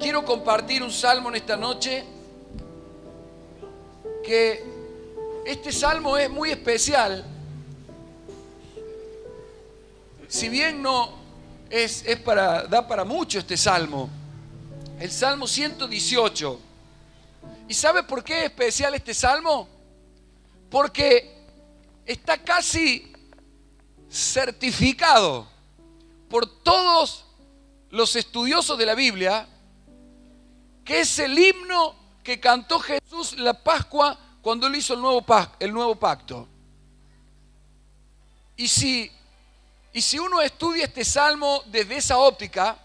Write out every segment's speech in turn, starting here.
quiero compartir un salmo en esta noche, que este salmo es muy especial. Si bien no da para mucho este salmo, el Salmo 118. ¿Y sabe por qué es especial este salmo? Porque está casi certificado por todos los estudiosos de la Biblia que es el himno que cantó Jesús la Pascua cuando él hizo el nuevo pacto. Y si uno estudia este salmo desde esa óptica,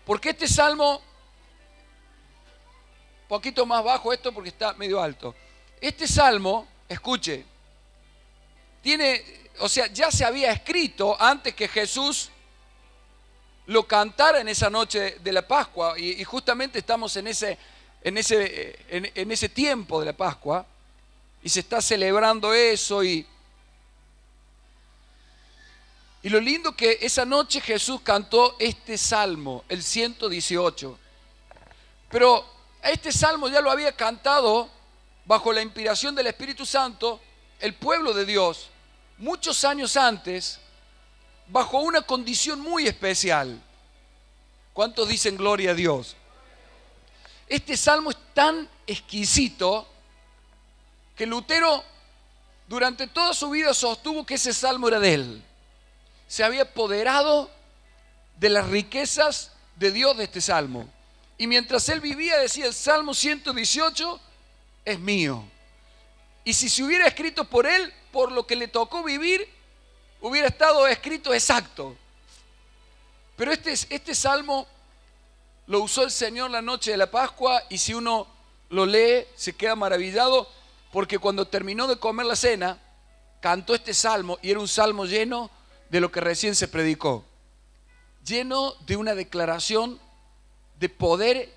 porque este salmo, un poquito más bajo esto porque está medio alto, este salmo, escuche, ya se había escrito antes que Jesús lo cantara en esa noche de la Pascua, y justamente estamos en ese tiempo de la Pascua, y se está celebrando eso, y lo lindo que esa noche Jesús cantó este salmo, el 118. Pero este salmo ya lo había cantado bajo la inspiración del Espíritu Santo el pueblo de Dios muchos años antes, bajo una condición muy especial. ¿Cuántos dicen gloria a Dios? Este salmo es tan exquisito que Lutero durante toda su vida sostuvo que ese salmo era de él. Se había apoderado de las riquezas de Dios de este salmo. Y mientras él vivía decía: el Salmo 118 es mío. Y si se hubiera escrito por él, por lo que le tocó vivir, hubiera estado escrito exacto. Pero este salmo lo usó el Señor la noche de la Pascua, y si uno lo lee se queda maravillado, porque cuando terminó de comer la cena, cantó este salmo, y era un salmo lleno de lo que recién se predicó, lleno de una declaración de poder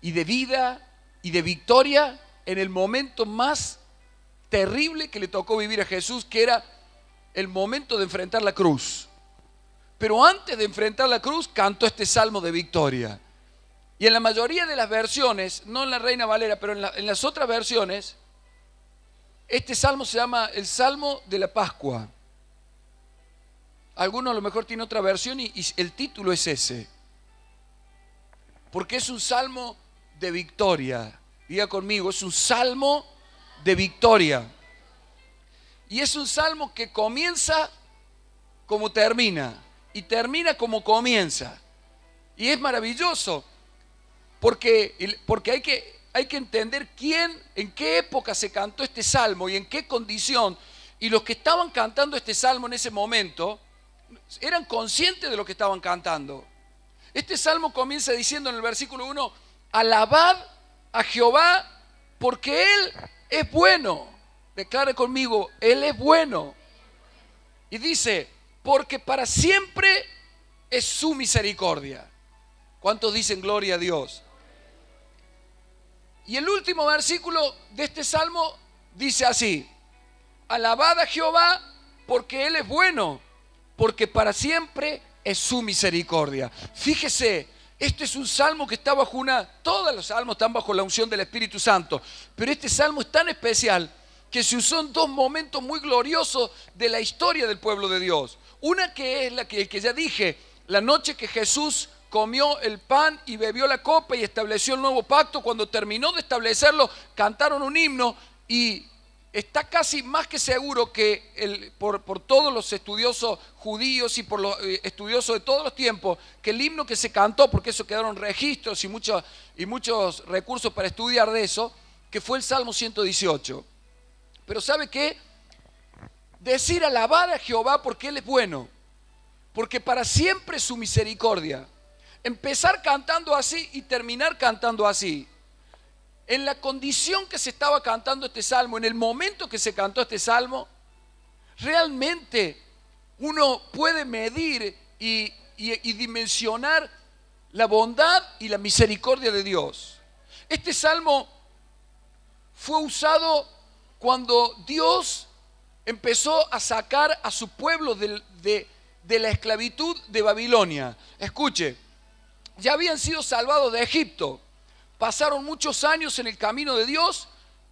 y de vida y de victoria en el momento más terrible que le tocó vivir a Jesús, que era el momento de enfrentar la cruz. Pero antes de enfrentar la cruz cantó este salmo de victoria. Y en la mayoría de las versiones, no en la Reina Valera, pero en las otras versiones, este salmo se llama el Salmo de la Pascua. Algunos a lo mejor tienen otra versión y el título es ese, porque es un salmo de victoria. Diga conmigo, es un salmo de victoria. Y es un salmo que comienza como termina y termina como comienza. Y es maravilloso porque hay que entender en qué época se cantó este salmo y en qué condición. Y los que estaban cantando este salmo en ese momento eran conscientes de lo que estaban cantando. Este salmo comienza diciendo en el versículo 1: alabad a Jehová porque Él es bueno. Declare conmigo: Él es bueno. Y dice: porque para siempre es su misericordia. ¿Cuántos dicen gloria a Dios? Y el último versículo de este salmo dice así: alabad a Jehová porque Él es bueno, porque para siempre es su misericordia. Fíjese, este es un salmo que está todos los salmos están bajo la unción del Espíritu Santo, pero este salmo es tan especial que se usó en dos momentos muy gloriosos de la historia del pueblo de Dios. Una que es la que ya dije, la noche que Jesús comió el pan y bebió la copa y estableció el nuevo pacto. Cuando terminó de establecerlo, cantaron un himno, y está casi más que seguro que por todos los estudiosos judíos y por los estudiosos de todos los tiempos, que el himno que se cantó, porque eso quedaron registros y muchos recursos para estudiar de eso, que fue el Salmo 118. Pero ¿sabe qué? Decir alabar a Jehová porque Él es bueno, porque para siempre es su misericordia. Empezar cantando así y terminar cantando así. En la condición que se estaba cantando este salmo, en el momento que se cantó este salmo, realmente uno puede medir y dimensionar la bondad y la misericordia de Dios. Este salmo fue usado cuando Dios empezó a sacar a su pueblo de la esclavitud de Babilonia. Escuche, ya habían sido salvados de Egipto. Pasaron muchos años en el camino de Dios,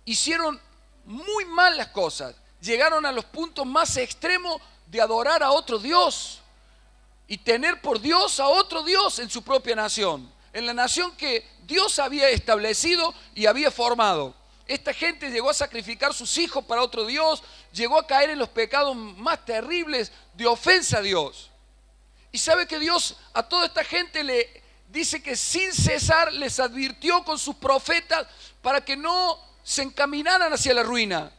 hicieron muy mal las cosas, llegaron a los puntos más extremos de adorar a otro Dios y tener por Dios a otro Dios en su propia nación, en la nación que Dios había establecido y había formado. Esta gente llegó a sacrificar sus hijos para otro Dios, llegó a caer en los pecados más terribles de ofensa a Dios. Y sabe que Dios a toda esta gente le dice que sin cesar les advirtió con sus profetas para que no se encaminaran hacia la ruina.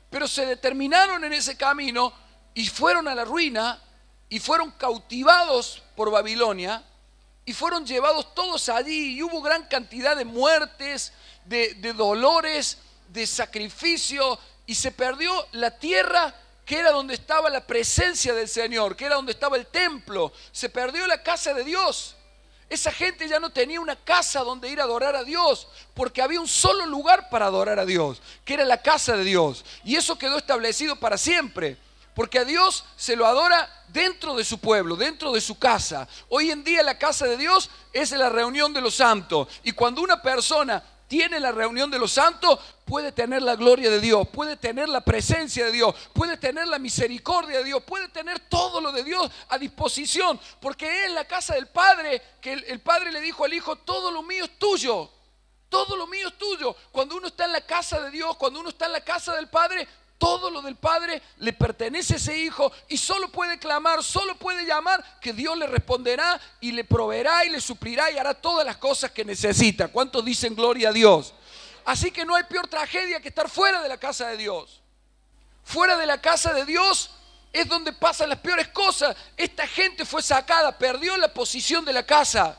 Pero se determinaron en ese camino y fueron a la ruina y fueron cautivados por Babilonia y fueron llevados todos allí y hubo gran cantidad de muertes, de dolores, de sacrificio, y se perdió la tierra que era donde estaba la presencia del Señor, que era donde estaba el templo. Se perdió la casa de Dios. Esa gente ya no tenía una casa donde ir a adorar a Dios, porque había un solo lugar para adorar a Dios, que era la casa de Dios. Y eso quedó establecido para siempre, porque a Dios se lo adora dentro de su pueblo, dentro de su casa. Hoy en día la casa de Dios es la reunión de los santos. Y cuando una persona tiene la reunión de los santos, puede tener la gloria de Dios, puede tener la presencia de Dios, puede tener la misericordia de Dios, puede tener todo lo de Dios a disposición, porque es la casa del Padre, que el Padre le dijo al Hijo: todo lo mío es tuyo, todo lo mío es tuyo. Cuando uno está en la casa de Dios, cuando uno está en la casa del Padre, todo lo del Padre le pertenece a ese Hijo y solo puede clamar, solo puede llamar, que Dios le responderá y le proveerá y le suplirá y hará todas las cosas que necesita. ¿Cuántos dicen gloria a Dios? Así que no hay peor tragedia que estar fuera de la casa de Dios. Fuera de la casa de Dios es donde pasan las peores cosas. Esta gente fue sacada, perdió la posición de la casa,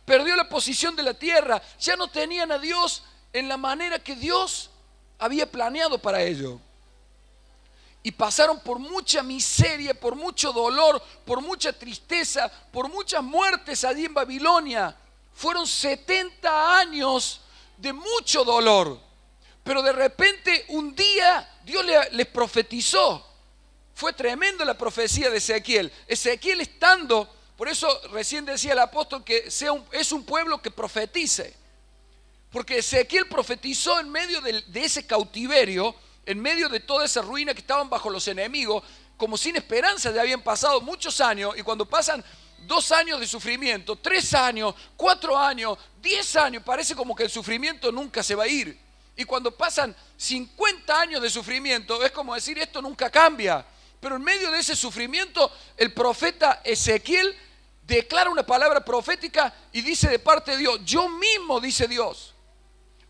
perdió la posición de la tierra, ya no tenían a Dios en la manera que Dios había planeado para ellos. Y pasaron por mucha miseria, por mucho dolor, por mucha tristeza, por muchas muertes allí en Babilonia. Fueron 70 años de mucho dolor. Pero de repente un día Dios les profetizó. Fue tremenda la profecía de Ezequiel. Ezequiel estando, por eso recién decía el apóstol que es un pueblo que profetice. Porque Ezequiel profetizó en medio de ese cautiverio, en medio de toda esa ruina que estaban bajo los enemigos, como sin esperanza. Ya habían pasado muchos años, y cuando pasan 2 años de sufrimiento, 3 años, 4 años, 10 años, parece como que el sufrimiento nunca se va a ir. Y cuando pasan 50 años de sufrimiento, es como decir: esto nunca cambia. Pero en medio de ese sufrimiento, el profeta Ezequiel declara una palabra profética y dice de parte de Dios: yo mismo, dice Dios,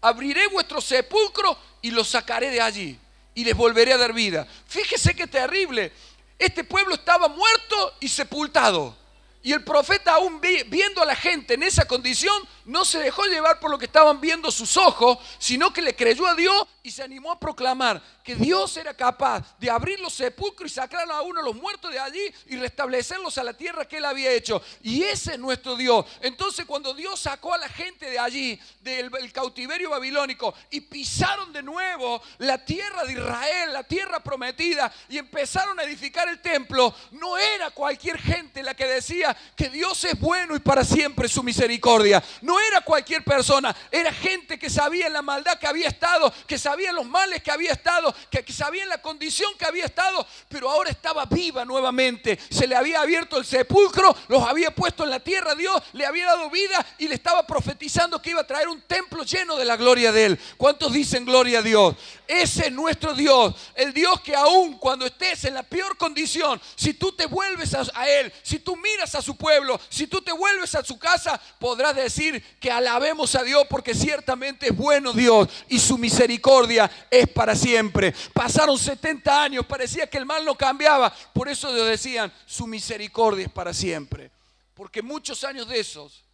abriré vuestro sepulcro y los sacaré de allí y les volveré a dar vida. Fíjese qué terrible. Este pueblo estaba muerto y sepultado. Y el profeta, aún viendo a la gente en esa condición, no se dejó llevar por lo que estaban viendo sus ojos, sino que le creyó a Dios y se animó a proclamar que Dios era capaz de abrir los sepulcros y sacar a uno de los muertos de allí y restablecerlos a la tierra que Él había hecho. Y ese es nuestro Dios. Entonces, cuando Dios sacó a la gente de allí, del cautiverio babilónico, y pisaron de nuevo la tierra de Israel, la tierra prometida, y empezaron a edificar el templo, no era cualquier gente la que decía que Dios es bueno y para siempre su misericordia. No era cualquier persona, era gente que sabía la maldad que había estado, que sabía los males que había estado, que sabía la condición que había estado, pero ahora estaba viva nuevamente. Se le había abierto el sepulcro, los había puesto en la tierra, Dios le había dado vida y le estaba profetizando que iba a traer un templo lleno de la gloria de Él. ¿Cuántos dicen gloria a Dios? Ese es nuestro Dios, el Dios que aún cuando estés en la peor condición, si tú te vuelves a Él, si tú miras a su pueblo, si tú te vuelves a su casa, podrás decir que alabemos a Dios, porque ciertamente es bueno Dios y su misericordia es para siempre. Pasaron 70 años, parecía que el mal no cambiaba, por eso Dios decían: su misericordia es para siempre. Porque muchos años de esos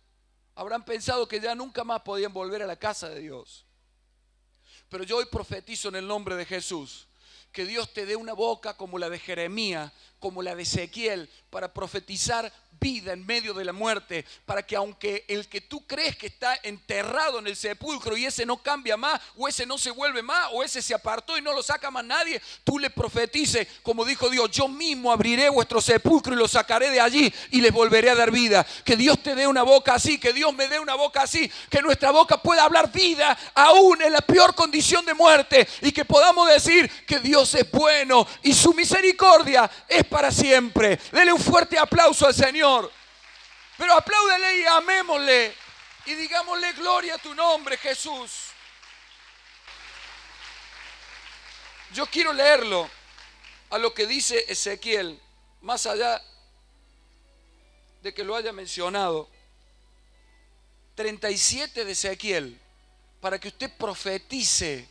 habrán pensado que ya nunca más podían volver a la casa de Dios. Pero yo hoy profetizo en el nombre de Jesús que Dios te dé una boca como la de Jeremías, como la de Ezequiel, para profetizar vida en medio de la muerte, para que aunque el que tú crees que está enterrado en el sepulcro y ese no cambia más, o ese no se vuelve más, o ese se apartó y no lo saca más nadie, tú le profetices, como dijo Dios: yo mismo abriré vuestro sepulcro y lo sacaré de allí y les volveré a dar vida. Que Dios te dé una boca así, que Dios me dé una boca así, que nuestra boca pueda hablar vida aún en la peor condición de muerte, y que podamos decir que Dios es bueno y su misericordia es para siempre. Dele un fuerte aplauso al Señor. Pero apláudele y amémosle y digámosle: gloria a tu nombre, Jesús. Yo quiero leerlo a lo que dice Ezequiel, más allá de que lo haya mencionado. 37 de Ezequiel, para que usted profetice,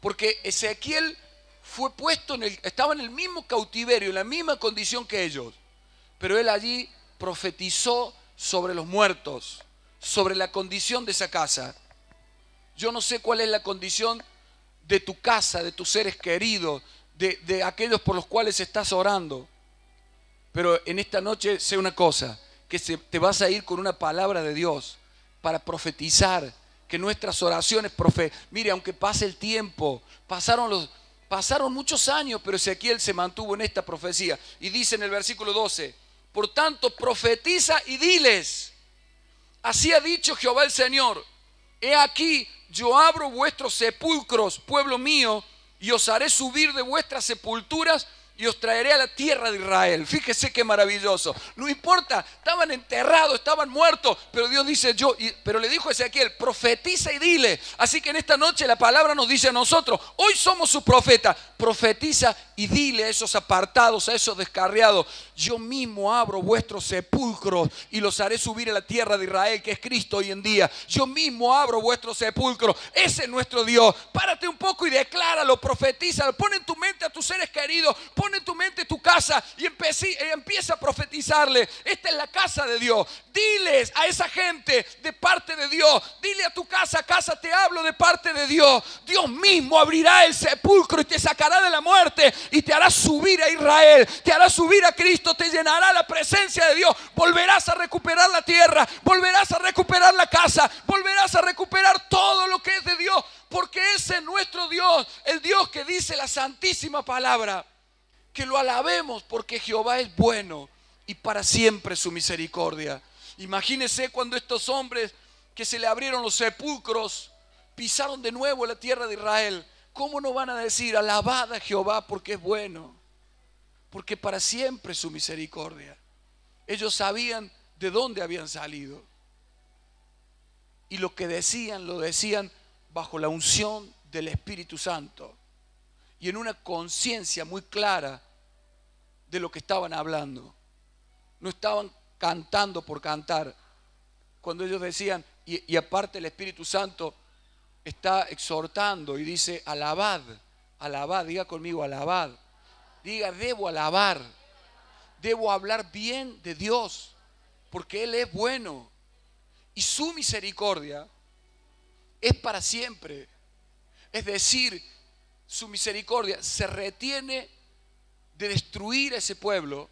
porque Ezequiel fue puesto estaba en el mismo cautiverio, en la misma condición que ellos, pero él allí profetizó sobre los muertos, sobre la condición de esa casa. Yo no sé cuál es la condición de tu casa, de tus seres queridos, de aquellos por los cuales estás orando, pero en esta noche sé una cosa, que te vas a ir con una palabra de Dios para profetizar, que nuestras oraciones, mire, aunque pase el tiempo, pasaron muchos años, pero Ezequiel se mantuvo en esta profecía. Y dice en el versículo 12: por tanto, profetiza y diles: así ha dicho Jehová el Señor, he aquí, yo abro vuestros sepulcros, pueblo mío, y os haré subir de vuestras sepulturas y os traeré a la tierra de Israel. Fíjese qué maravilloso. No importa, estaban enterrados, estaban muertos, pero Dios dice: pero le dijo a Ezequiel: profetiza y dile. Así que en esta noche la palabra nos dice a nosotros: hoy somos sus profetas. Profetiza y dile a esos apartados, a esos descarriados: yo mismo abro vuestros sepulcros y los haré subir a la tierra de Israel, que es Cristo hoy en día. Yo mismo abro vuestros sepulcros. Ese es nuestro Dios. Párate un poco y decláralo, profetízalo. Pon en tu mente a tus seres queridos, pon en tu mente tu casa y empieza a profetizarle: esta es la casa de Dios. Diles a esa gente de parte de Dios. Dile a tu casa: casa, te hablo de parte de Dios. Dios mismo abrirá el sepulcro y te sacará de la muerte y te hará subir a Israel, te hará subir a Cristo, te llenará la presencia de Dios. Volverás a recuperar la tierra, volverás a recuperar la casa, volverás a recuperar todo lo que es de Dios, porque ese es nuestro Dios, el Dios que dice la santísima palabra. Que lo alabemos, porque Jehová es bueno y para siempre su misericordia. Imagínense cuando estos hombres que se le abrieron los sepulcros pisaron de nuevo la tierra de Israel. ¿Cómo no van a decir: alabad a Jehová porque es bueno, porque para siempre su misericordia? Ellos sabían de dónde habían salido, y lo que decían, lo decían bajo la unción del Espíritu Santo y en una conciencia muy clara de lo que estaban hablando. No estaban cantando por cantar. Cuando ellos decían, y aparte el Espíritu Santo está exhortando y dice: alabad, alabad. Diga conmigo: alabad. Diga: debo alabar, debo hablar bien de Dios, porque Él es bueno y su misericordia es para siempre. Es decir, su misericordia se retiene de destruir a ese pueblo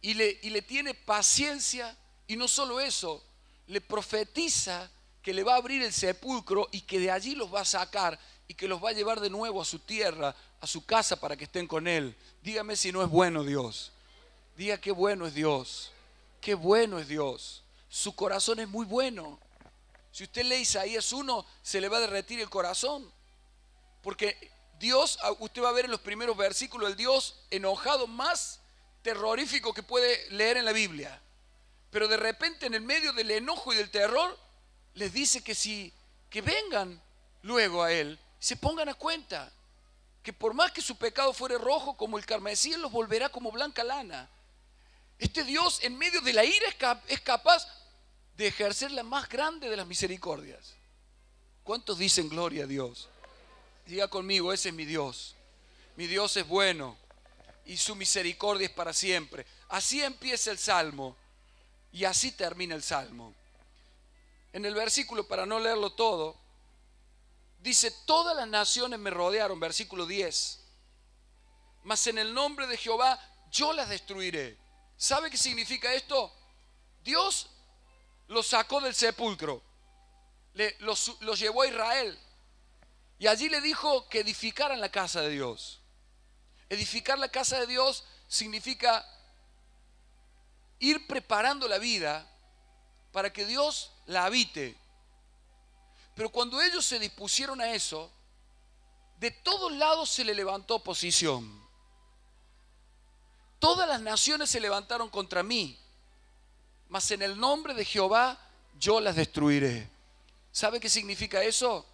y le tiene paciencia. Y no solo eso, le profetiza que le va a abrir el sepulcro y que de allí los va a sacar y que los va a llevar de nuevo a su tierra, a su casa, para que estén con Él. Dígame si no es bueno Dios. Diga: qué bueno es Dios, qué bueno es Dios. Su corazón es muy bueno. Si usted lee Isaías 1, se le va a derretir el corazón, porque Dios, usted va a ver en los primeros versículos, el Dios enojado más terrorífico que puede leer en la Biblia. Pero de repente, en el medio del enojo y del terror, les dice que vengan luego a Él, se pongan a cuenta, que por más que su pecado fuere rojo como el carmesí, Él los volverá como blanca lana. Este Dios, en medio de la ira, es capaz de ejercer la más grande de las misericordias. ¿Cuántos dicen gloria a Dios? Diga conmigo: ese es mi Dios. Mi Dios es bueno y su misericordia es para siempre. Así empieza el Salmo y así termina el Salmo. En el versículo, para no leerlo todo, Dice, todas las naciones me rodearon, versículo 10. Mas en el nombre de Jehová yo las destruiré. ¿Sabe qué significa esto? Dios los sacó del sepulcro, los llevó a Israel y allí le dijo que edificaran la casa de Dios. Edificar la casa de Dios significa ir preparando la vida para que Dios la habite. Pero cuando ellos se dispusieron a eso, de todos lados se le levantó oposición. Todas las naciones se levantaron contra mí, mas en el nombre de Jehová yo las destruiré. ¿Sabe qué significa eso?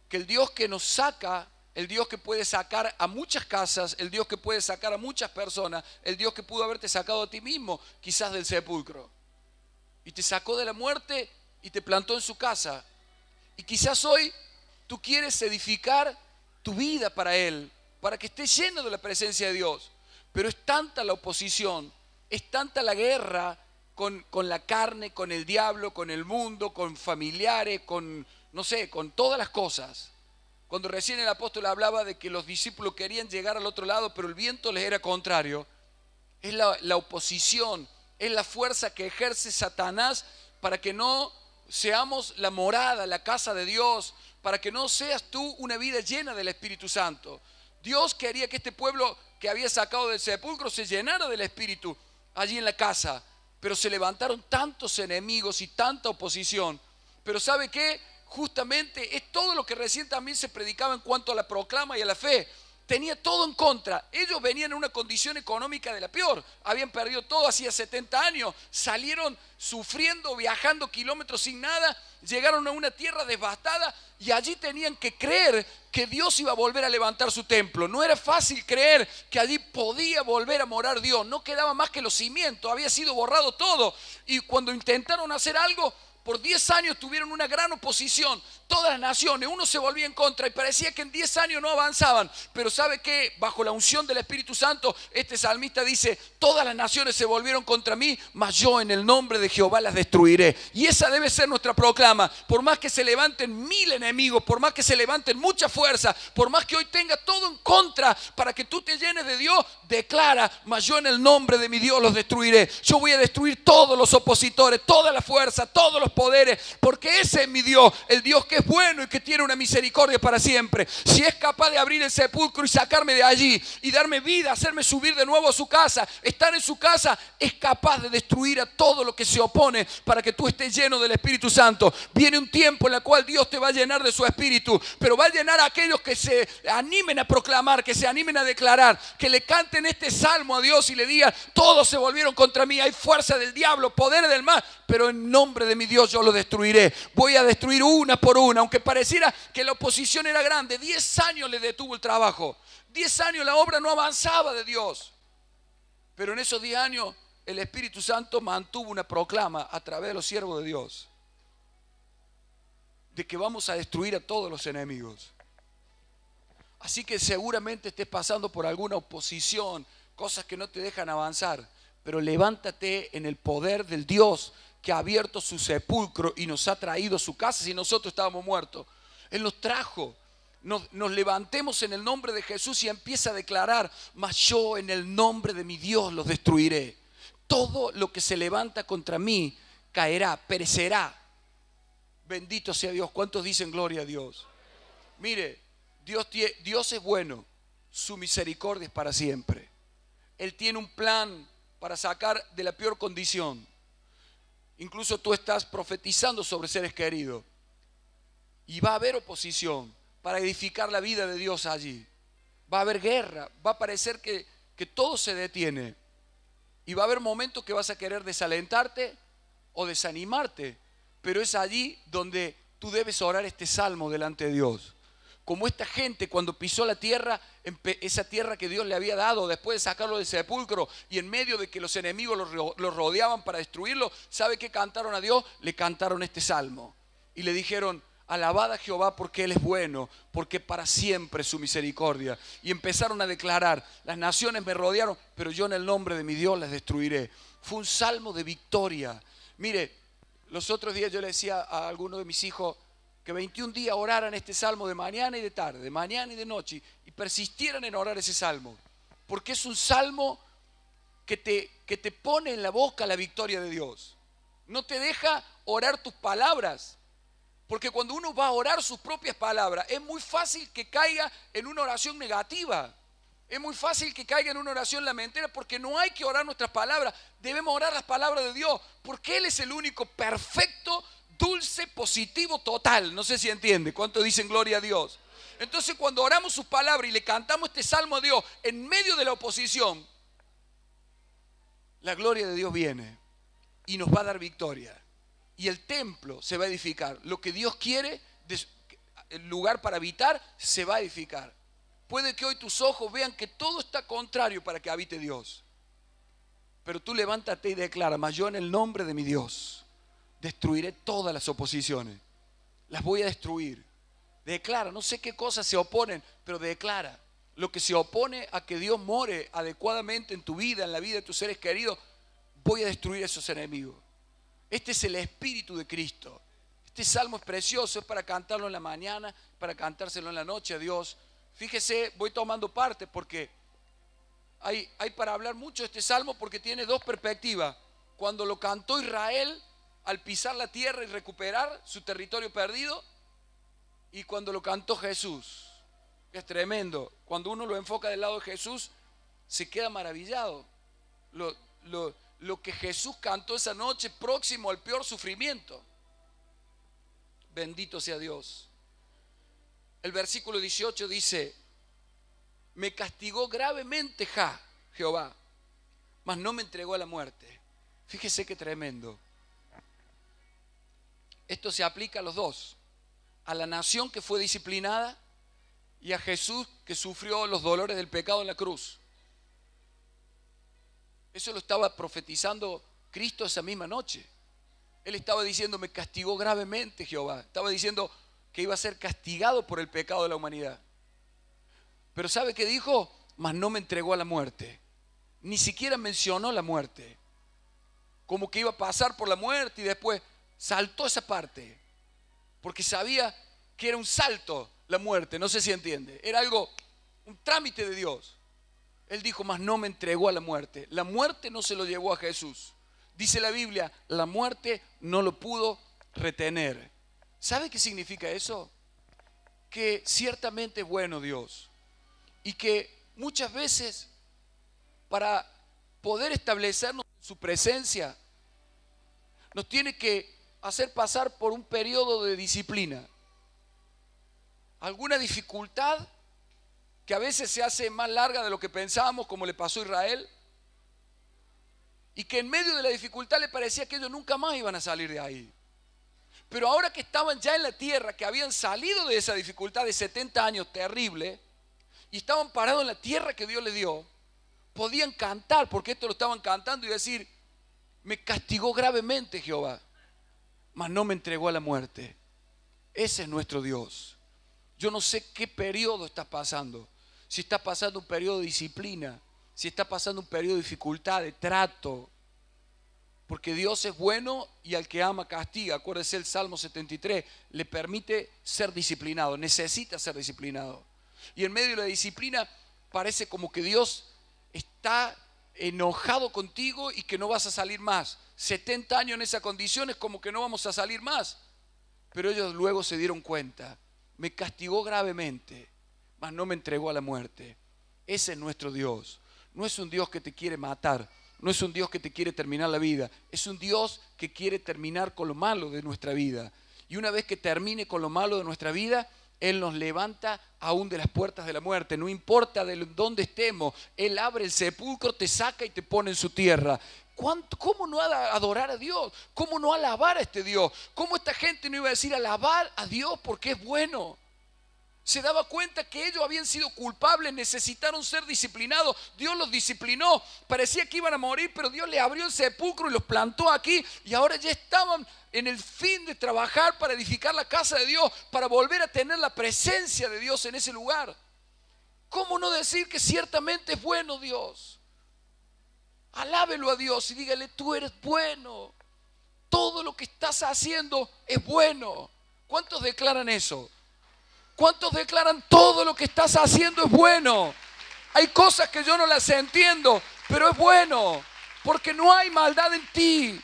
Que el Dios que nos saca, el Dios que puede sacar a muchas casas, el Dios que puede sacar a muchas personas, el Dios que pudo haberte sacado a ti mismo, quizás del sepulcro, y te sacó de la muerte y te plantó en su casa. Y quizás hoy tú quieres edificar tu vida para Él, para que estés lleno de la presencia de Dios. Pero es tanta la oposición, es tanta la guerra con la carne, con el diablo, con el mundo, con familiares, con, no sé, con todas las cosas. Cuando recién el apóstol hablaba de que los discípulos querían llegar al otro lado, pero el viento les era contrario, es la oposición, es la fuerza que ejerce Satanás para que no seamos la morada, la casa de Dios, para que no seas tú una vida llena del Espíritu Santo. Dios quería que este pueblo que había sacado del sepulcro se llenara del Espíritu allí en la casa, pero se levantaron tantos enemigos y tanta oposición. Pero ¿sabe qué? Justamente es todo lo que recién también se predicaba en cuanto a la proclama y a la fe. Tenía todo en contra. Ellos venían en una condición económica de la peor. Habían perdido todo hacía 70 años. Salieron sufriendo, viajando kilómetros sin nada. Llegaron a una tierra devastada y allí tenían que creer que Dios iba a volver a levantar su templo. No era fácil creer que allí podía volver a morar Dios. No quedaba más que los cimientos. Había sido borrado todo. Y cuando intentaron hacer algo, por 10 años tuvieron una gran oposición. Todas las naciones, uno se volvía en contra y parecía que en 10 años no avanzaban. Pero ¿sabe qué? Bajo la unción del Espíritu Santo, este salmista dice, todas las naciones se volvieron contra mí, mas yo en el nombre de Jehová las destruiré. Y esa debe ser nuestra proclama. Por más que se levanten 1000 enemigos, por más que se levanten mucha fuerza, por más que hoy tenga todo en contra, para que tú te llenes de Dios, declara, mas yo en el nombre de mi Dios los destruiré. Yo voy a destruir todos los opositores, toda la fuerza, todos los poderes, porque ese es mi Dios, el Dios que es bueno y que tiene una misericordia para siempre. Si es capaz de abrir el sepulcro y sacarme de allí y darme vida, hacerme subir de nuevo a su casa, estar en su casa, es capaz de destruir a todo lo que se opone para que tú estés lleno del Espíritu Santo. Viene un tiempo en el cual Dios te va a llenar de su Espíritu, pero va a llenar a aquellos que se animen a proclamar, que se animen a declarar, que le canten este salmo a Dios y le digan, todos se volvieron contra mí, hay fuerza del diablo, poder del mal, pero en nombre de mi Dios yo lo destruiré. Voy a destruir una por una, aunque pareciera que la oposición era grande. 10 años le detuvo el trabajo, 10 años la obra no avanzaba de Dios, pero en esos 10 años el Espíritu Santo mantuvo una proclama a través de los siervos de Dios de que vamos a destruir a todos los enemigos. Así que seguramente estés pasando por alguna oposición, cosas que no te dejan avanzar, pero levántate en el poder del Dios que ha abierto su sepulcro y nos ha traído a su casa si nosotros estábamos muertos. Él nos trajo. Nos levantemos en el nombre de Jesús y empieza a declarar, mas yo en el nombre de mi Dios los destruiré. Todo lo que se levanta contra mí caerá, perecerá. Bendito sea Dios. ¿Cuántos dicen gloria a Dios? Mire, Dios es bueno, su misericordia es para siempre. Él tiene un plan para sacar de la peor condición. Incluso tú estás profetizando sobre seres queridos y va a haber oposición para edificar la vida de Dios allí. Va a haber guerra, va a parecer que todo se detiene y va a haber momentos que vas a querer desalentarte o desanimarte, pero es allí donde tú debes orar este salmo delante de Dios. Como esta gente cuando pisó la tierra, esa tierra que Dios le había dado después de sacarlo del sepulcro y en medio de que los enemigos los rodeaban para destruirlo, ¿sabe qué cantaron a Dios? Le cantaron este salmo y le dijeron, alabad a Jehová porque Él es bueno, porque para siempre es su misericordia. Y empezaron a declarar, las naciones me rodearon, pero yo en el nombre de mi Dios las destruiré. Fue un salmo de victoria. Mire, los otros días yo le decía a alguno de mis hijos, que 21 días oraran este salmo de mañana y de tarde, de mañana y de noche, y persistieran en orar ese salmo. Porque es un salmo que te pone en la boca la victoria de Dios. No te deja orar tus palabras. Porque cuando uno va a orar sus propias palabras, es muy fácil que caiga en una oración negativa. Es muy fácil que caiga en una oración lamentera, porque no hay que orar nuestras palabras. Debemos orar las palabras de Dios, porque Él es el único perfecto, dulce, positivo, total. No sé si entiende. ¿Cuánto dicen gloria a Dios? Entonces, cuando oramos sus palabras y le cantamos este salmo a Dios en medio de la oposición, la gloria de Dios viene y nos va a dar victoria. Y el templo se va a edificar. Lo que Dios quiere, el lugar para habitar, se va a edificar. Puede que hoy tus ojos vean que todo está contrario para que habite Dios. Pero tú levántate y declara: mas yo en el nombre de mi Dios destruiré todas las oposiciones. Las voy a destruir. Declara, no sé qué cosas se oponen, pero declara. Lo que se opone a que Dios more adecuadamente en tu vida, en la vida de tus seres queridos, voy a destruir esos enemigos. Este es el Espíritu de Cristo. Este salmo es precioso, es para cantarlo en la mañana, para cantárselo en la noche a Dios. Fíjese, voy tomando parte porque hay para hablar mucho de este salmo, porque tiene dos perspectivas. Cuando lo cantó Israel al pisar la tierra y recuperar su territorio perdido, y cuando lo cantó Jesús, que es tremendo. Cuando uno lo enfoca del lado de Jesús, se queda maravillado. Lo que Jesús cantó esa noche, próximo al peor sufrimiento. Bendito sea Dios. El versículo 18 dice: me castigó gravemente Jehová, mas no me entregó a la muerte. Fíjese qué tremendo. Esto se aplica a los dos: a la nación que fue disciplinada y a Jesús que sufrió los dolores del pecado en la cruz. Eso lo estaba profetizando Cristo esa misma noche. Él estaba diciendo: me castigó gravemente Jehová. Estaba diciendo que iba a ser castigado por el pecado de la humanidad. Pero ¿sabe qué dijo? Mas no me entregó a la muerte. Ni siquiera mencionó la muerte. Como que iba a pasar por la muerte y después saltó esa parte. Porque sabía que era un salto la muerte. No sé si entiende. Era algo, un trámite de Dios. Él dijo: mas no me entregó a la muerte. La muerte no se lo llevó a Jesús. Dice la Biblia: la muerte no lo pudo retener. ¿Sabe qué significa eso? Que ciertamente es bueno Dios. Y que muchas veces, para poder establecernos en su presencia, nos tiene que hacer pasar por un periodo de disciplina. Alguna dificultad que a veces se hace más larga de lo que pensábamos, como le pasó a Israel, y que en medio de la dificultad le parecía que ellos nunca más iban a salir de ahí. Pero ahora que estaban ya en la tierra, que habían salido de esa dificultad de 70 años terrible, y estaban parados en la tierra que Dios les dio, podían cantar, porque esto lo estaban cantando, y decir: me castigó gravemente Jehová, mas no me entregó a la muerte. Ese es nuestro Dios. Yo no sé qué periodo estás pasando. Si estás pasando un periodo de disciplina, si estás pasando un periodo de dificultad, de trato. Porque Dios es bueno y al que ama castiga. Acuérdese el Salmo 73, le permite ser disciplinado, necesita ser disciplinado. Y en medio de la disciplina parece como que Dios está enojado contigo y que no vas a salir más. 70 años en esa condición es como que no vamos a salir más. Pero ellos luego se dieron cuenta: me castigó gravemente, mas no me entregó a la muerte. Ese es nuestro Dios. No es un Dios que te quiere matar, no es un Dios que te quiere terminar la vida, es un Dios que quiere terminar con lo malo de nuestra vida. Y una vez que termine con lo malo de nuestra vida, Él nos levanta aún de las puertas de la muerte. No importa de dónde estemos, Él abre el sepulcro, te saca y te pone en su tierra. ¿Cómo no adorar a Dios? ¿Cómo no alabar a este Dios? ¿Cómo esta gente no iba a decir alabar a Dios porque es bueno? Se daba cuenta que ellos habían sido culpables, necesitaron ser disciplinados. Dios los disciplinó, parecía que iban a morir, pero Dios les abrió el sepulcro y los plantó aquí. Y ahora ya estaban en el fin de trabajar para edificar la casa de Dios, para volver a tener la presencia de Dios en ese lugar. ¿Cómo no decir que ciertamente es bueno Dios? Alábelo a Dios y dígale: tú eres bueno. Todo lo que estás haciendo es bueno. ¿Cuántos declaran eso? ¿Cuántos declaran todo lo que estás haciendo es bueno? Hay cosas que yo no las entiendo, pero es bueno, porque no hay maldad en ti.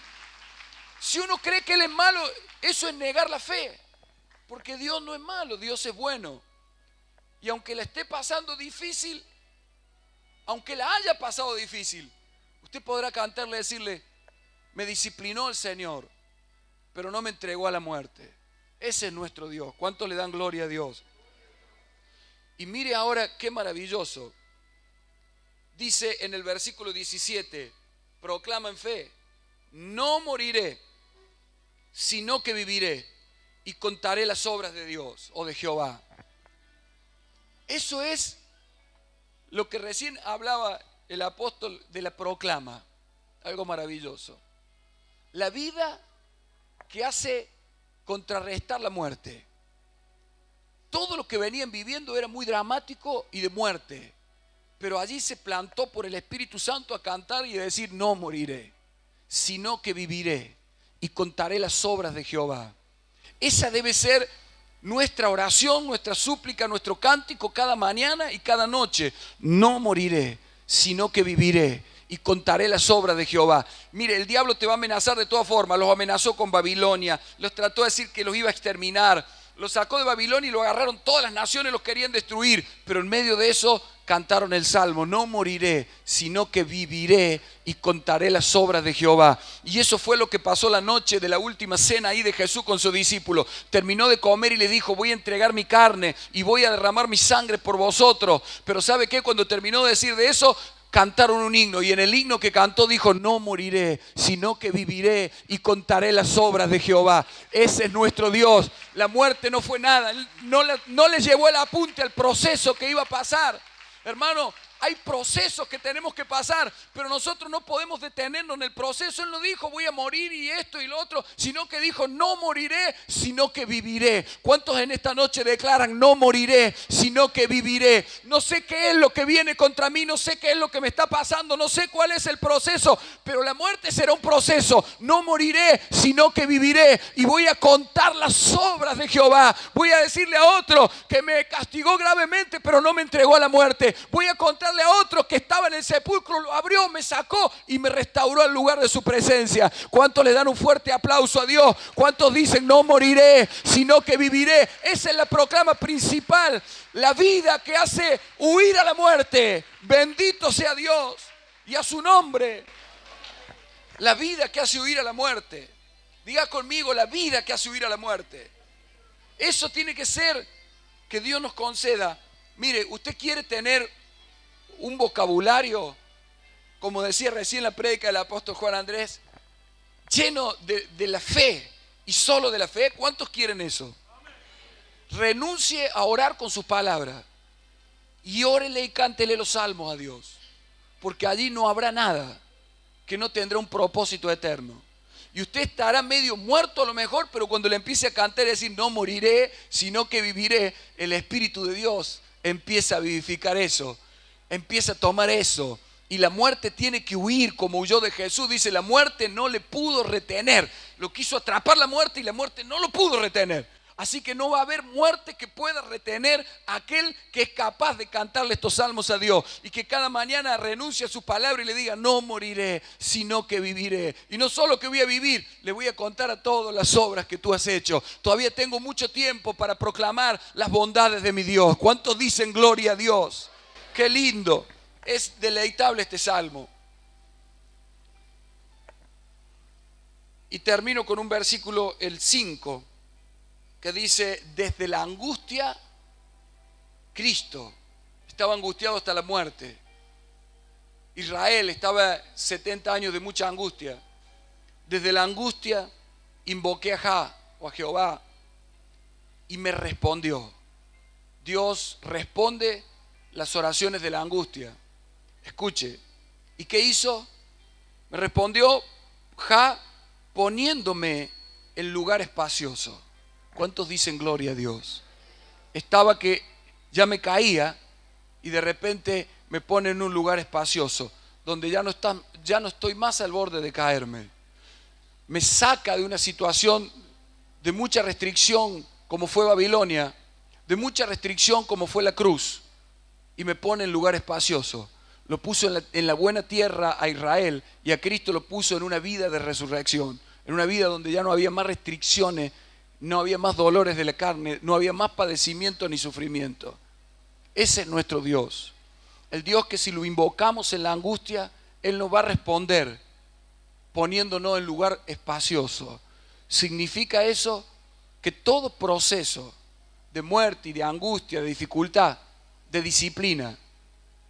Si uno cree que Él es malo, eso es negar la fe, porque Dios no es malo, Dios es bueno. Y aunque la esté pasando difícil, aunque la haya pasado difícil, usted podrá cantarle y decirle: me disciplinó el Señor, pero no me entregó a la muerte. Ese es nuestro Dios. ¿Cuántos le dan gloria a Dios? Y mire ahora qué maravilloso. Dice en el versículo 17, proclama en fe: no moriré, sino que viviré y contaré las obras de Dios o de Jehová. Eso es lo que recién hablaba el apóstol de la proclama. Algo maravilloso. La vida que hace contrarrestar la muerte. Todo lo que venían viviendo era muy dramático y de muerte, pero allí se plantó por el Espíritu Santo a cantar y a decir: no moriré, sino que viviré y contaré las obras de Jehová. Esa debe ser nuestra oración, nuestra súplica, nuestro cántico cada mañana y cada noche. No moriré, sino que viviré y contaré las obras de Jehová. Mire, el diablo te va a amenazar de todas formas. Los amenazó con Babilonia, los trató de decir que los iba a exterminar, los sacó de Babilonia y lo agarraron todas las naciones, los querían destruir, pero en medio de eso cantaron el salmo: no moriré, sino que viviré y contaré las obras de Jehová. Y eso fue lo que pasó la noche de la última cena ahí de Jesús con sus discípulos. Terminó de comer y le dijo: voy a entregar mi carne y voy a derramar mi sangre por vosotros. Pero ¿sabe qué? Cuando terminó de decir de eso, cantaron un himno, y en el himno que cantó dijo: no moriré, sino que viviré y contaré las obras de Jehová. Ese es nuestro Dios. La muerte no fue nada, no le llevó el apunte al proceso que iba a pasar. Hermano, hay procesos que tenemos que pasar, pero nosotros no podemos detenernos en el proceso. Él no dijo: voy a morir y esto y lo otro, sino que dijo: no moriré, sino que viviré. ¿Cuántos en esta noche declaran: no moriré, sino que viviré? No sé qué es lo que viene contra mí, no sé qué es lo que me está pasando, no sé cuál es el proceso, pero la muerte será un proceso. No moriré, sino que viviré y voy a contar las obras de Jehová. Voy a decirle a otro que me castigó gravemente, pero no me entregó a la muerte. Voy a contar a otro que estaba en el sepulcro, lo abrió, me sacó y me restauró al lugar de su presencia. ¿Cuántos le dan un fuerte aplauso a Dios? ¿Cuántos dicen: no moriré, sino que viviré? Esa es la proclama principal, la vida que hace huir a la muerte. Bendito sea Dios y a su nombre. La vida que hace huir a la muerte. Diga conmigo: la vida que hace huir a la muerte. Eso tiene que ser que Dios nos conceda. Mire, usted quiere tener un vocabulario, como decía recién la prédica del apóstol Juan Andrés, lleno de la fe y solo de la fe. ¿Cuántos quieren eso? Renuncie a orar con sus palabras y órele y cántele los salmos a Dios, porque allí no habrá nada que no tendrá un propósito eterno. Y usted estará medio muerto a lo mejor, pero cuando le empiece a cantar y decir: no moriré, sino que viviré, el Espíritu de Dios empieza a vivificar eso, empieza a tomar eso, y la muerte tiene que huir como huyó de Jesús. Dice: la muerte no le pudo retener. Lo quiso atrapar la muerte y la muerte no lo pudo retener. Así que no va a haber muerte que pueda retener a aquel que es capaz de cantarle estos salmos a Dios, y que cada mañana renuncie a su palabra y le diga: no moriré, sino que viviré. Y no solo que voy a vivir, le voy a contar a todos las obras que tú has hecho. Todavía tengo mucho tiempo para proclamar las bondades de mi Dios. ¿Cuántos dicen gloria a Dios? Qué lindo, es deleitable este salmo. Y termino con un versículo, el 5, que dice: desde la angustia, Cristo estaba angustiado hasta la muerte. Israel estaba 70 años de mucha angustia. Desde la angustia invoqué a Jehová y me respondió. Dios responde las oraciones de la angustia. Escuche, ¿y qué hizo? Me respondió poniéndome en lugar espacioso. ¿Cuántos dicen gloria a Dios? Estaba que ya me caía y de repente me pone en un lugar espacioso donde ya no estoy más al borde de caerme. Me saca de una situación de mucha restricción como fue Babilonia, de mucha restricción como fue la cruz, y me pone en lugar espacioso. Lo puso en la buena tierra a Israel, y a Cristo lo puso en una vida de resurrección, en una vida donde ya no había más restricciones, no había más dolores de la carne, no había más padecimiento ni sufrimiento. Ese es nuestro Dios. El Dios que si lo invocamos en la angustia, Él nos va a responder poniéndonos en lugar espacioso. ¿Significa eso? Que todo proceso de muerte y de angustia, de dificultad, de disciplina,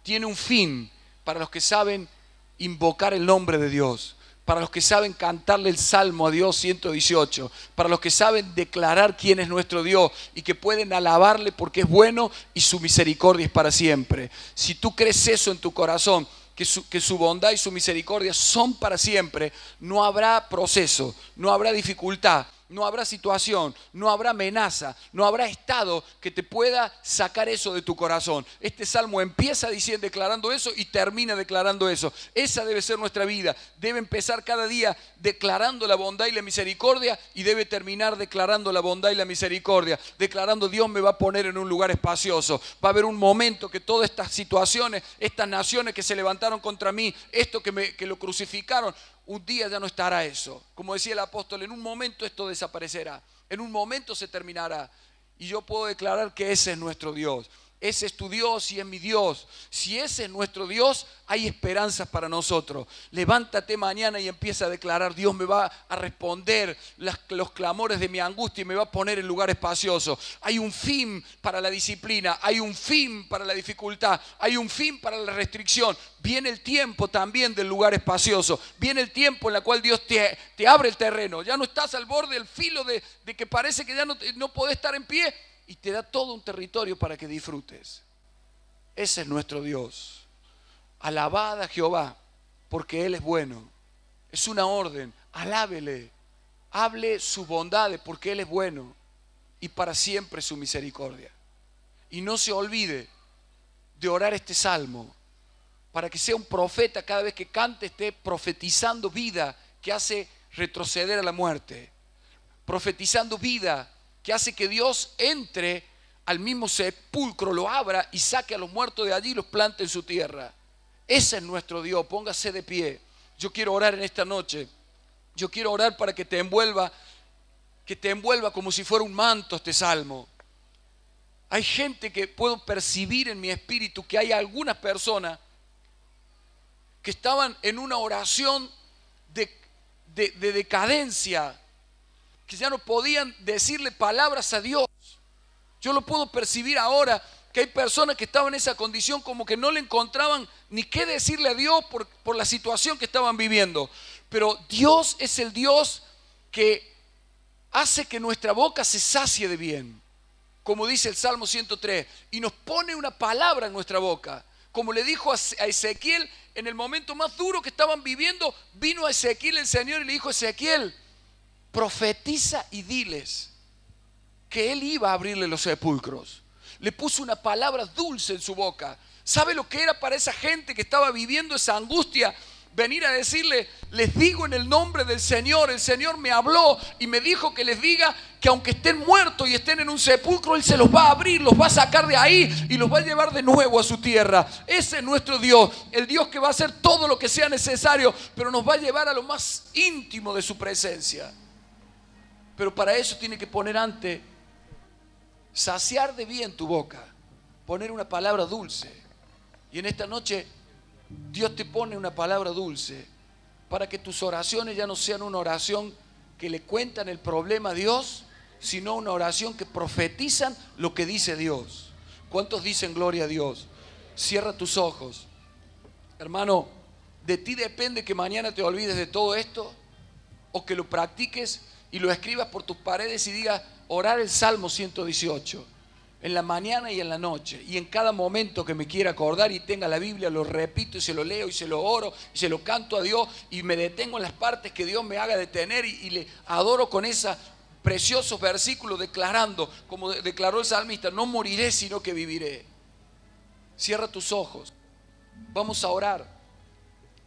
tiene un fin para los que saben invocar el nombre de Dios, para los que saben cantarle el Salmo a Dios 118, para los que saben declarar quién es nuestro Dios y que pueden alabarle porque es bueno y su misericordia es para siempre. Si tú crees eso en tu corazón, que su bondad y su misericordia son para siempre, no habrá proceso, no habrá dificultad, no habrá situación, no habrá amenaza, no habrá estado que te pueda sacar eso de tu corazón. Este salmo empieza declarando eso y termina declarando eso. Esa debe ser nuestra vida. Debe empezar cada día declarando la bondad y la misericordia y debe terminar declarando la bondad y la misericordia. Declarando: Dios me va a poner en un lugar espacioso. Va a haber un momento que todas estas situaciones, estas naciones que se levantaron contra mí, esto que lo crucificaron, un día ya no estará eso. Como decía el apóstol, en un momento esto desaparecerá, en un momento se terminará. Y yo puedo declarar que ese es nuestro Dios. Ese es tu Dios y es mi Dios. Si ese es nuestro Dios, hay esperanzas para nosotros. Levántate mañana y empieza a declarar: Dios me va a responder los clamores de mi angustia y me va a poner en lugar espacioso. Hay un fin para la disciplina, hay un fin para la dificultad, hay un fin para la restricción. Viene el tiempo también del lugar espacioso. Viene el tiempo en el cual Dios te abre el terreno. Ya no estás al borde, del filo de que parece que ya no podés estar en pie, y te da todo un territorio para que disfrutes. Ese es nuestro Dios. Alabad a Jehová, porque Él es bueno. Es una orden. Alábele. Hable sus bondades, porque Él es bueno. Y para siempre su misericordia. Y no se olvide de orar este salmo, para que sea un profeta cada vez que cante, esté profetizando vida que hace retroceder a la muerte. Profetizando vida que hace que Dios entre al mismo sepulcro, lo abra y saque a los muertos de allí y los plante en su tierra. Ese es nuestro Dios. Póngase de pie. Yo quiero orar en esta noche. Yo quiero orar para que te envuelva como si fuera un manto este salmo. Hay gente que puedo percibir en mi espíritu que hay algunas personas que estaban en una oración de decadencia, que ya no podían decirle palabras a Dios. Yo lo puedo percibir ahora, que hay personas que estaban en esa condición como que no le encontraban ni qué decirle a Dios por la situación que estaban viviendo. Pero Dios es el Dios que hace que nuestra boca se sacie de bien, como dice el Salmo 103, y nos pone una palabra en nuestra boca. Como le dijo a Ezequiel en el momento más duro que estaban viviendo, vino a Ezequiel el Señor y le dijo: Ezequiel, profetiza y diles que Él iba a abrirle los sepulcros. Le puso una palabra dulce en su boca. ¿Sabe lo que era para esa gente que estaba viviendo esa angustia? Venir a decirle: les digo en el nombre del Señor, el Señor me habló y me dijo que les diga que aunque estén muertos y estén en un sepulcro, Él se los va a abrir, los va a sacar de ahí y los va a llevar de nuevo a su tierra. Ese es nuestro Dios, el Dios que va a hacer todo lo que sea necesario, pero nos va a llevar a lo más íntimo de su presencia. Pero para eso tiene que poner antes, saciar de bien tu boca, poner una palabra dulce. Y en esta noche Dios te pone una palabra dulce para que tus oraciones ya no sean una oración que le cuentan el problema a Dios, sino una oración que profetizan lo que dice Dios. ¿Cuántos dicen gloria a Dios? Cierra tus ojos. Hermano, de ti depende que mañana te olvides de todo esto, o que lo practiques y lo escribas por tus paredes y digas: orar el Salmo 118 en la mañana y en la noche, y en cada momento que me quiera acordar y tenga la Biblia, lo repito y se lo leo y se lo oro y se lo canto a Dios, y me detengo en las partes que Dios me haga detener y le adoro con esos preciosos versículos, declarando, como declaró el salmista: no moriré sino que viviré. Cierra tus ojos, vamos a orar.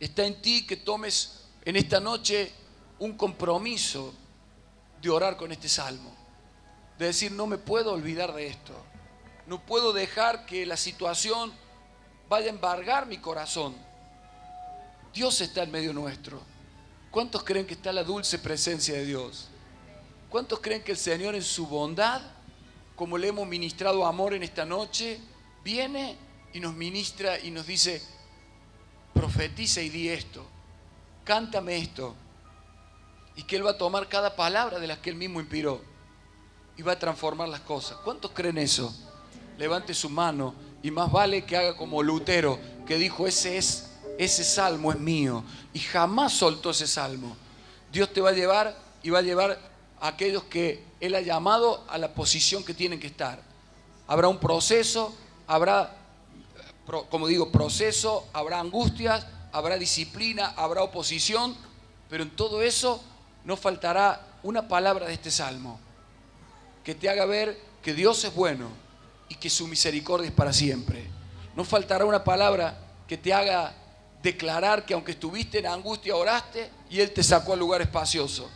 Está en ti que tomes en esta noche un compromiso de orar con este salmo. de decir, no me puedo olvidar de esto. No puedo dejar que la situación vaya a embargar mi corazón. Dios está en medio nuestro. ¿Cuántos creen que está la dulce presencia de Dios? ¿Cuántos creen que el Señor en su bondad, como le hemos ministrado amor en esta noche, viene y nos ministra y nos dice, profetiza y di esto, cántame esto? Y que Él va a tomar cada palabra de las que Él mismo inspiró y va a transformar las cosas. ¿Cuántos creen eso? Levante su mano, y más vale que haga como Lutero, que dijo, ese salmo es mío, y jamás soltó ese salmo. Dios te va a llevar y va a llevar a aquellos que Él ha llamado a la posición que tienen que estar. Habrá un proceso, habrá, como digo, proceso, habrá angustias, habrá disciplina, habrá oposición, pero en todo eso no faltará una palabra de este salmo que te haga ver que Dios es bueno y que su misericordia es para siempre. No faltará una palabra que te haga declarar que aunque estuviste en angustia, oraste y Él te sacó al lugar espacioso.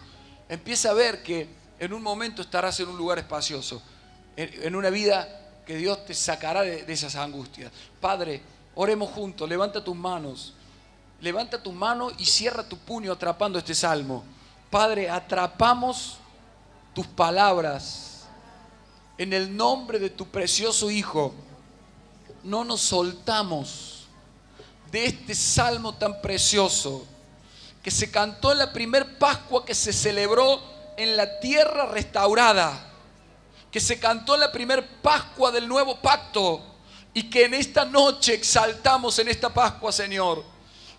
Empieza a ver que en un momento estarás en un lugar espacioso, en una vida que Dios te sacará de esas angustias. Padre, oremos juntos, levanta tus manos y cierra tu puño atrapando este salmo. Padre, atrapamos tus palabras en el nombre de tu precioso Hijo. No nos soltamos de este salmo tan precioso que se cantó en la primer Pascua que se celebró en la tierra restaurada, que se cantó en la primer Pascua del nuevo pacto y que en esta noche exaltamos en esta Pascua, Señor.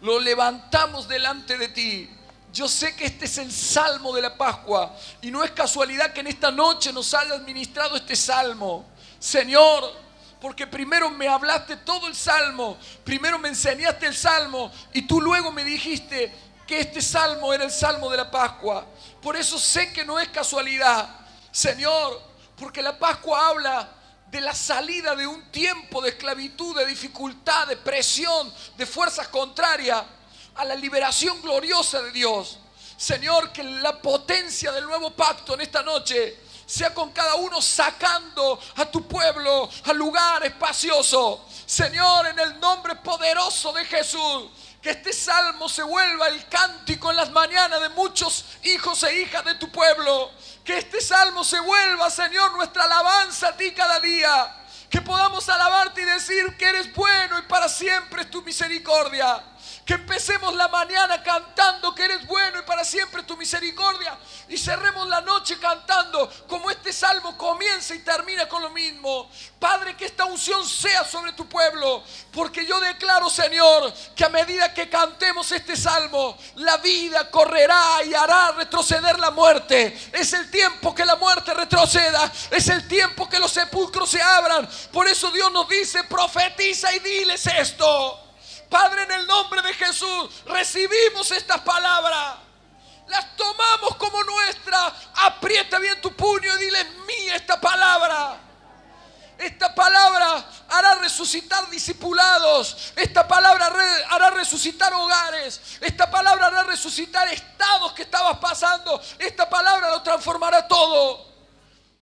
Lo levantamos delante de ti. Yo sé que este es el salmo de la Pascua y no es casualidad que en esta noche nos hayas ministrado este salmo, Señor, porque primero me hablaste todo el salmo, primero me enseñaste el salmo y tú luego me dijiste que este salmo era el salmo de la Pascua. Por eso sé que no es casualidad, Señor, porque la Pascua habla de la salida de un tiempo de esclavitud, de dificultad, de presión, de fuerzas contrarias a la liberación gloriosa de Dios. Señor, que la potencia del nuevo pacto en esta noche sea con cada uno sacando a tu pueblo al lugar espacioso. Señor, en el nombre poderoso de Jesús, que este salmo se vuelva el cántico en las mañanas de muchos hijos e hijas de tu pueblo. Que este salmo se vuelva, Señor, nuestra alabanza a ti cada día. Que podamos alabarte y decir que eres bueno y para siempre es tu misericordia. Que empecemos la mañana cantando que eres bueno y para siempre tu misericordia, y cerremos la noche cantando como este salmo comienza y termina con lo mismo. Padre, que esta unción sea sobre tu pueblo, porque yo declaro, Señor, que a medida que cantemos este salmo, la vida correrá y hará retroceder la muerte. Es el tiempo que la muerte retroceda, es el tiempo que los sepulcros se abran. Por eso Dios nos dice, profetiza y diles esto. Padre, en el nombre de Jesús, recibimos estas palabras, las tomamos como nuestra. Aprieta bien tu puño y dile, es mía esta palabra. Esta palabra hará resucitar discipulados. Esta palabra hará resucitar hogares. Esta palabra hará resucitar estados que estabas pasando. Esta palabra lo transformará todo.